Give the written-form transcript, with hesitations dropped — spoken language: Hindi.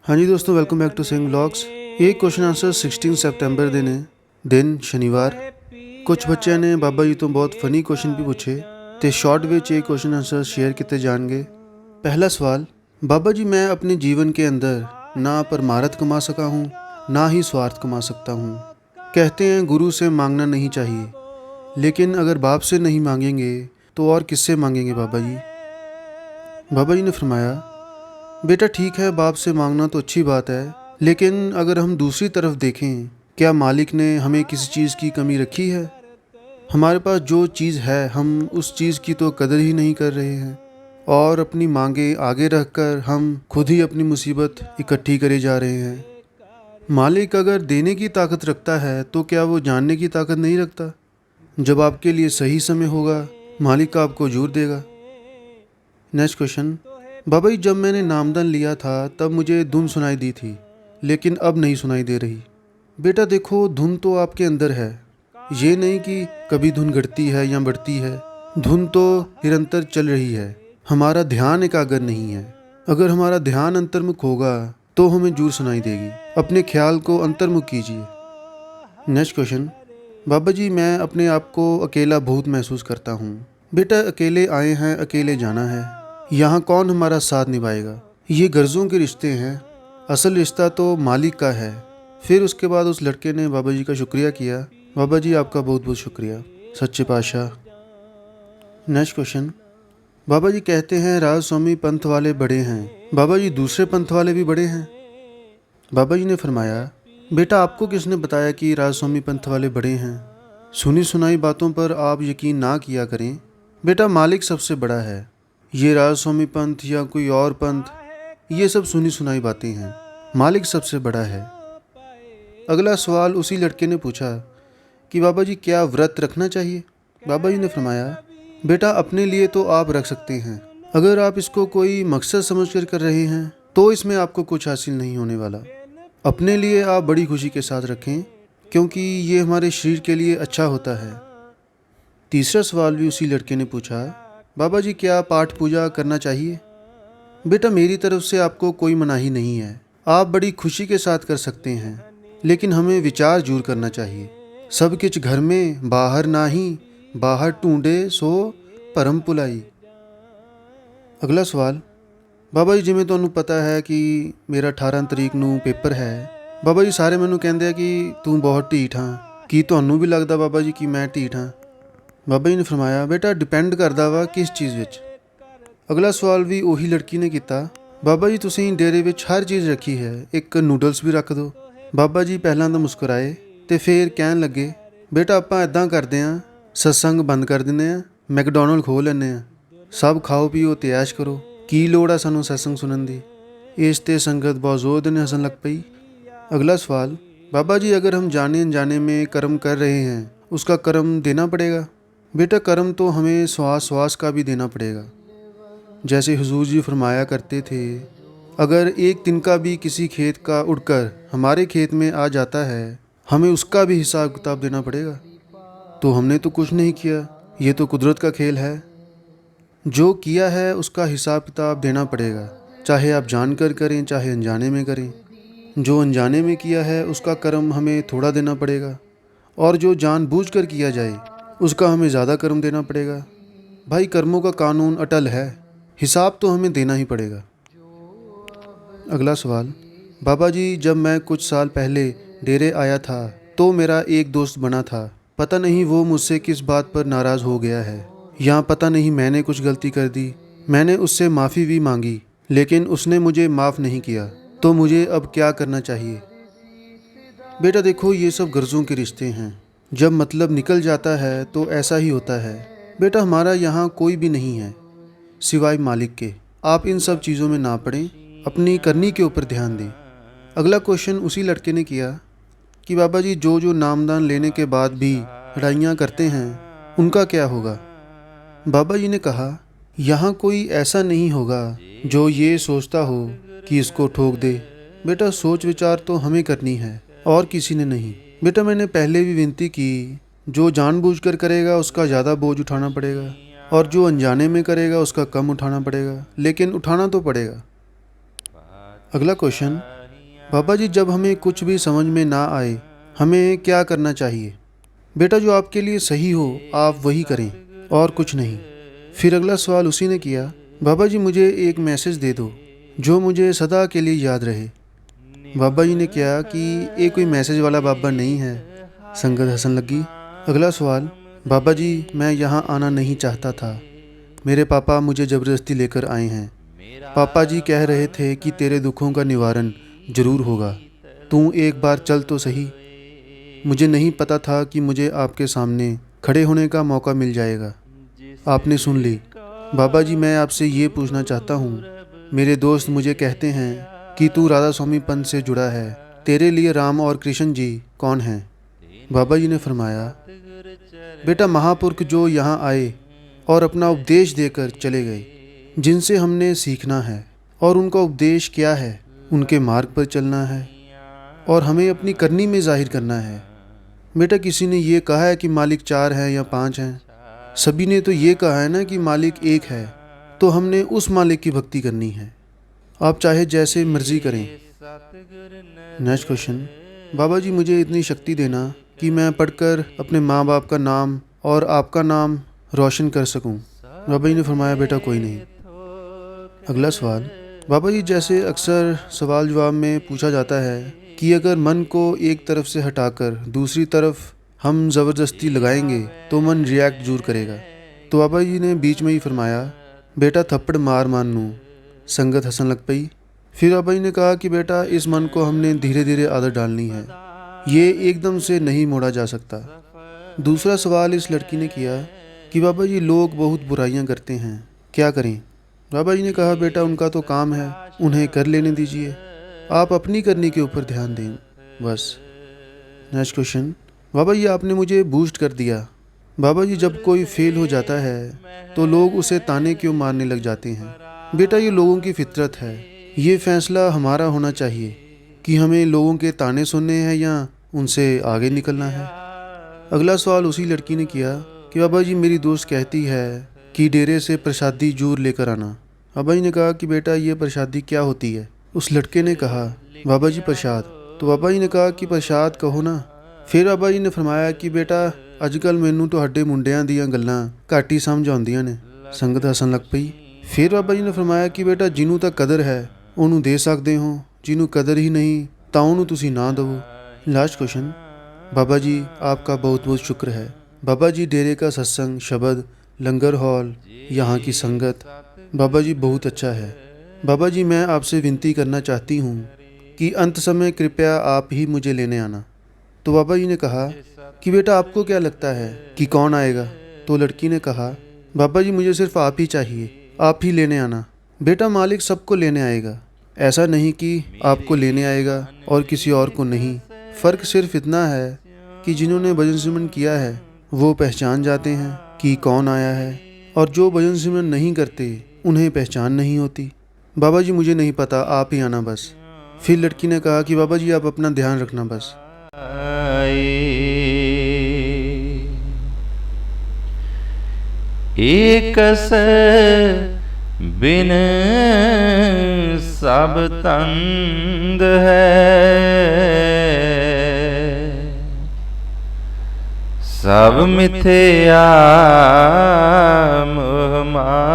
हाँ जी दोस्तों, welcome back to Singh vlogs. ਇਹ क्वेश्चन आंसर 16 ਸਤੰਬਰ ਦੇ ਨੇ, ਦਿਨ ਸ਼ਨੀਵਾਰ। ਕੁਝ ਬੱਚਿਆਂ ਨੇ ਬਾਬਾ ਜੀ ਤੋਂ ਬਹੁਤ ਫਨੀ ਕੁਐਸਚਨ ਵੀ ਪੁੱਛੇ ਤੇ ਸ਼ਾਰਟ ਵਿੱਚ ਇਹ क्वेश्चन आंसर शेयर ਕੀਤੇ ਜਾਣਗੇ। पहला सवाल, बाबा जी मैं अपने जीवन के अंदर ना परमार्थ कमा सका हूँ ना ही स्वार्थ कमा सकता हूँ। कहते हैं गुरु से मांगना नहीं चाहिए, लेकिन अगर बाप से नहीं मांगेंगे तो और किससे मांगेंगे बाबा जी। बाबा जी ने फरमाया, बेटा ठीक है, बाप से मांगना तो अच्छी बात है, लेकिन अगर हम दूसरी तरफ देखें, क्या मालिक ने हमें किसी चीज़ की कमी रखी है। हमारे पास जो चीज़ है हम उस चीज़ की तो कदर ही नहीं कर रहे हैं और अपनी मांगे आगे रखकर हम खुद ही अपनी मुसीबत इकट्ठी करे जा रहे हैं। मालिक अगर देने की ताकत रखता है तो क्या वो जानने की ताकत नहीं रखता। जब आपके लिए सही समय होगा मालिक आपको जरूर देगा। नेक्स्ट क्वेश्चन, बाबा जी जब मैंने नामदान लिया था तब मुझे धुन सुनाई दी थी, लेकिन अब नहीं सुनाई दे रही। बेटा देखो, धुन तो आपके अंदर है, ये नहीं कि कभी धुन घटती है या बढ़ती है। धुन तो निरंतर चल रही है, हमारा ध्यान एकाग्र नहीं है। अगर हमारा ध्यान अंतर्मुख होगा तो हमें जरूर सुनाई देगी। अपने ख्याल को अंतर्मुख कीजिए। नेक्स्ट क्वेश्चन, बाबा जी मैं अपने आप को अकेला बहुत महसूस करता हूँ। बेटा अकेले आए हैं, अकेले जाना है, यहाँ कौन हमारा साथ निभाएगा। ये गर्जों के रिश्ते हैं, असल रिश्ता तो मालिक का है। फिर उसके बाद उस लड़के ने बाबा जी का शुक्रिया किया। बाबा जी आपका बहुत बहुत शुक्रिया, सच्चे पातशाह। नेक्स्ट क्वेश्चन, बाबा जी कहते हैं राज स्वामी पंथ वाले बड़े हैं, बाबा जी दूसरे पंथ वाले भी बड़े हैं। बाबा जी ने फरमाया, बेटा आपको किसने बताया कि राज स्वामी पंथ वाले बड़े हैं। सुनी सुनाई बातों पर आप यकीन ना किया करें। बेटा मालिक सबसे बड़ा है, ये राज स्वामी पंथ या कोई और पंथ ये सब सुनी सुनाई बातें हैं, मालिक सबसे बड़ा है। अगला सवाल उसी लड़के ने पूछा कि बाबा जी क्या व्रत रखना चाहिए। बाबा जी ने फरमाया, बेटा अपने लिए तो आप रख सकते हैं, अगर आप इसको कोई मकसद समझकर कर रहे हैं तो इसमें आपको कुछ हासिल नहीं होने वाला। अपने लिए आप बड़ी खुशी के साथ रखें, क्योंकि ये हमारे शरीर के लिए अच्छा होता है। तीसरा सवाल भी उसी लड़के ने पूछा, बाबा जी क्या पाठ पूजा करना चाहिए। बेटा मेरी तरफ से आपको कोई मनाही नहीं है, आप बड़ी खुशी के साथ कर सकते हैं, लेकिन हमें विचार जरूर करना चाहिए। सब कुछ घर में बाहर ना ही, बाहर ढूंढे सो परम पुलाई। अगला सवाल, बाबा जी जिमें ਤੁਹਾਨੂੰ पता है कि मेरा 18 तरीक ਨੂੰ पेपर है। बाबा जी सारे ਮੈਨੂੰ ਕਹਿੰਦੇ ਆ कि तू बहुत ਢੀਠ हाँ, ਕੀ ਤੁਹਾਨੂੰ भी लगता बाबा जी कि मैं ਢੀਠ हाँ। बाबा जी ने फरमाया, बेटा डिपेंड करता वा किस चीज़ विच। अगला सवाल भी उही लड़की ने किया, बाबा जी तुसीं डेरे विच हर चीज़ रखी है, एक नूडल्स भी रख दो। बाबा जी पहलां तो मुस्कुराए तो फिर कहन लगे, बेटा आपां इदां करदे आं, सत्संग बंद कर दिंदे आं, मैकडोनल्ड खोल लैंदे आं, सब खाओ पीओ ते ऐश करो, की लोड़ आ सानूं सत्संग सुनन दी। इस ते संगत बहुत जोर देने हसन लग पई। अगला सवाल, बाबा जी अगर हम जाने अनजाने में कर्म कर रहे हैं उसका कर्म देना पड़ेगा। बेटा कर्म तो हमें श्वास श्वास का भी देना पड़ेगा। जैसे हुजूर जी फरमाया करते थे, अगर एक तिनका भी किसी खेत का उड़कर हमारे खेत में आ जाता है हमें उसका भी हिसाब किताब देना पड़ेगा। तो हमने तो कुछ नहीं किया, ये तो कुदरत का खेल है। जो किया है उसका हिसाब किताब देना पड़ेगा, चाहे आप जानकर करें चाहे अनजाने में करें। जो अनजाने में किया है उसका कर्म हमें थोड़ा देना पड़ेगा, और जो जानबूझकर किया जाए उसका हमें ज़्यादा कर्म देना पड़ेगा। भाई कर्मों का कानून अटल है, हिसाब तो हमें देना ही पड़ेगा। अगला सवाल, बाबा जी जब मैं कुछ साल पहले डेरे आया था तो मेरा एक दोस्त बना था, पता नहीं वो मुझसे किस बात पर नाराज़ हो गया है, या पता नहीं मैंने कुछ गलती कर दी। मैंने उससे माफ़ी भी मांगी लेकिन उसने मुझे माफ़ नहीं किया, तो मुझे अब क्या करना चाहिए। बेटा देखो ये सब गर्जों के रिश्ते हैं, जब मतलब निकल जाता है तो ऐसा ही होता है। बेटा हमारा यहाँ कोई भी नहीं है सिवाय मालिक के। आप इन सब चीज़ों में ना पड़ें, अपनी करनी के ऊपर ध्यान दें। अगला क्वेश्चन उसी लड़के ने किया कि बाबा जी जो जो नामदान लेने के बाद भी लड़ाइयाँ करते हैं उनका क्या होगा। बाबा जी ने कहा, यहाँ कोई ऐसा नहीं होगा जो ये सोचता हो कि इसको ठोक दे। बेटा सोच विचार तो हमें करनी है और किसी ने नहीं। बेटा मैंने पहले भी विनती की, जो जानबूझकर करेगा उसका ज़्यादा बोझ उठाना पड़ेगा और जो अनजाने में करेगा उसका कम उठाना पड़ेगा, लेकिन उठाना तो पड़ेगा। अगला क्वेश्चन, बाबा जी जब हमें कुछ भी समझ में ना आए हमें क्या करना चाहिए? बेटा जो आपके लिए सही हो आप वही करें और कुछ नहीं। फिर अगला सवाल उसी ने किया, बाबा जी मुझे एक मैसेज दे दो जो मुझे सदा के लिए याद रहे। बाबा जी ने कहा कि ये कोई मैसेज वाला बाबा नहीं है। संगत हंसने लगी। अगला सवाल, बाबा जी मैं यहाँ आना नहीं चाहता था, मेरे पापा मुझे ज़बरदस्ती लेकर आए हैं। पापा जी कह रहे थे कि तेरे दुखों का निवारण जरूर होगा, तू एक बार चल तो सही। मुझे नहीं पता था कि मुझे आपके सामने खड़े होने का मौका मिल जाएगा। आपने सुन ली। बाबा जी मैं आपसे ये पूछना चाहता हूँ, मेरे दोस्त मुझे कहते हैं कि तू राधा स्वामी पंथ से जुड़ा है, तेरे लिए राम और कृष्ण जी कौन हैं? बाबा जी ने फरमाया, बेटा महापुरुष जो यहाँ आए और अपना उपदेश देकर चले गए, जिनसे हमने सीखना है, और उनका उपदेश क्या है? उनके मार्ग पर चलना है और हमें अपनी करनी में जाहिर करना है। बेटा किसी ने ये कहा है कि मालिक 4 हैं या 5 हैं, सभी ने तो ये कहा है ना कि मालिक एक है, तो हमने उस मालिक की भक्ति करनी है। आप चाहे जैसे मर्जी करें। नेक्स्ट क्वेश्चन, बाबा जी मुझे इतनी शक्ति देना कि मैं पढ़कर अपने माँ बाप का नाम और आपका नाम रोशन कर सकूं। बाबा जी ने फरमाया, बेटा कोई नहीं। अगला सवाल, बाबा जी जैसे अक्सर सवाल जवाब में पूछा जाता है कि अगर मन को एक तरफ से हटाकर दूसरी तरफ हम ज़बरदस्ती लगाएंगे तो मन रिएक्ट जरूर करेगा। तो बाबा जी ने बीच में ही फरमाया, बेटा थप्पड़ मार मानू। संगत हंसने लग पई। फिर बाबा जी ने कहा कि बेटा इस मन को हमने धीरे धीरे आदत डालनी है, ये एकदम से नहीं मोड़ा जा सकता। दूसरा सवाल इस लड़की ने किया कि बाबा जी लोग बहुत बुराइयां करते हैं, क्या करें? बाबा जी ने कहा, बेटा उनका तो काम है, उन्हें कर लेने दीजिए, आप अपनी करने के ऊपर ध्यान दें बस। नेक्स्ट क्वेश्चन, बाबा जी आपने मुझे बूस्ट कर दिया। बाबा जी जब कोई फेल हो जाता है तो लोग उसे ताने क्यों मारने लग जाते हैं? बेटा ये लोगों की फितरत है, ये फैसला हमारा होना चाहिए कि हमें लोगों के ताने सुनने हैं या उनसे आगे निकलना है। अगला सवाल उसी लड़की ने किया कि बाबा जी मेरी दोस्त कहती है कि डेरे से प्रसादी जूर लेकर आना। बाबा जी ने कहा कि बेटा ये प्रसादी क्या होती है? उस लड़के ने कहा, बाबा जी प्रसाद। तो बाबा जी ने कहा कि प्रसाद कहो ना। फिर बाबा जी ने फरमाया कि बेटा अजकल मैनू तुहाडे मुंडियां दीयां गल्लां घट ही समझ आउंदियां ने। संगत हसन लग पई। फिर बाबा जी ने फरमाया कि बेटा जिन्हों ਤਾਂ कदर है ਉਹਨੂੰ दे सकते हो, जिन्हों कदर ही नहीं ਤਾਂ ਉਹਨੂੰ ਤੁਸੀਂ ना दवो। लास्ट क्वेश्चन, बाबा जी आपका बहुत बहुत शुक्र है। बाबा जी डेरे का सत्संग, शब्द, लंगर हॉल, यहाँ की संगत बाबा जी बहुत अच्छा है। बाबा जी मैं आपसे विनती करना चाहती हूँ कि अंत समय कृपया आप ही मुझे लेने आना। तो बाबा जी ने कहा कि बेटा आपको क्या लगता है कि कौन आएगा? तो लड़की ने कहा, बाबा जी मुझे सिर्फ आप ही चाहिए, आप ही लेने आना। बेटा मालिक सबको लेने आएगा, ऐसा नहीं कि आपको लेने आएगा और किसी और को नहीं। फ़र्क सिर्फ इतना है कि जिन्होंने भजन सिमरन किया है वो पहचान जाते हैं कि कौन आया है, और जो भजन सिमरन नहीं करते उन्हें पहचान नहीं होती। बाबा जी मुझे नहीं पता, आप ही आना बस। फिर लड़की ने कहा कि बाबा जी आप अपना ध्यान रखना बस। एकस बिन सब तंग है, सब मिथ्या मोह माया।